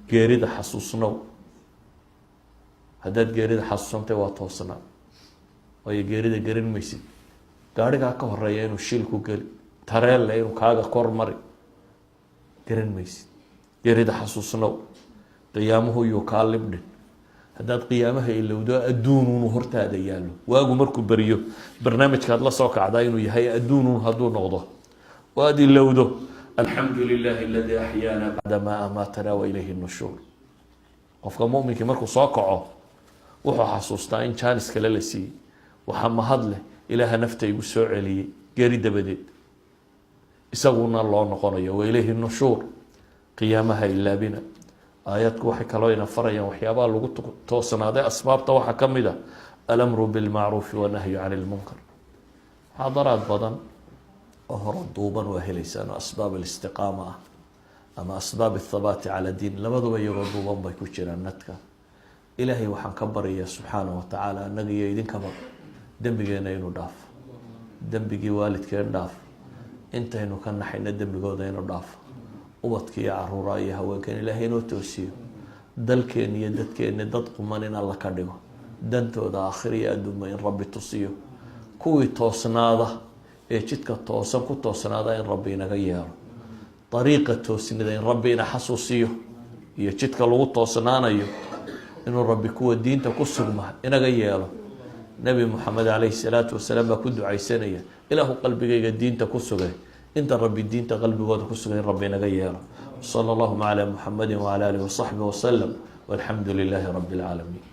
geerida xasuusnow haddaad geerida xasuusantay waa toosnaa waayo geerida garan maysid gaarigaa ka horeeya inuu shilku geli tareelle inuu kaaga kor mari garan maysid geerida xasuusnow qiyaamuhu yuu kaa libdhin haddaad qiyaamaha ilowdo adduunuunu hortaada yaallo waagu markuu beriyo barnaamijkaad la soo kacdaa inuu yahay adduunuun hadduu noqdo oo aada ilowdo alxamdu lilahi aladii axyaana bacda maa amaatana wa ilayhi nushuur qofka muminkii markuu soo kaco wuxuu xasuustaa in jaanis kale la siiyey waxaa mahad leh ilaaha nafta igu soo celiyey geeri dabadeed isaguna loo noqonayo wa ilayhi nushuur qiyaamaha ilaabina aayadku waxay kaloo ina farayaan waxyaabaha lagu toosnaaday asbaabta waxaa ka mid a alamru bilmacruufi wanahyu can ilmunkar muxaadaraad badan oo hore duuban waa helaysaan oo asbaab alistiqaama ah ama asbaab athabaati cala diin labaduba iyagoo duuban bay ku jiraan nadka ilaahay waxaan ka baryayaa subxaana wa tacaala annaga iyo idinkaba dembigeena inuu dhaafo dembigii waalidkeen dhaaf intaynu ka naxayna dembigooda inuu dhaafo ubadka iyo caruura iyo haweenkan ilaahay inoo toosiyo dalkeena iyo dadkeena dad quman in alla ka dhigo dantooda aakhira iyo adduunba in rabbi tusiyo kuwii toosnaada ee jidka toosan ku toosnaada in rabbi inaga yeelo dariiqa toosnida in rabbi ina xasuusiyo iyo jidka lagu toosnaanayo inuu rabbi kuwa diinta ku sugma inaga yeelo nabi maxamed calayhi salaatu wasalaam baa ku ducaysanaya ilaahu qalbigayga diinta ku sugay inta rabbi diinta qalbigooda ku sugay in rabbi inaga yeelo sala allahuma calaa muxamedin wacala aalihi wasaxbihi wasalam walxamdu lilaahi rabbi alcaalamiin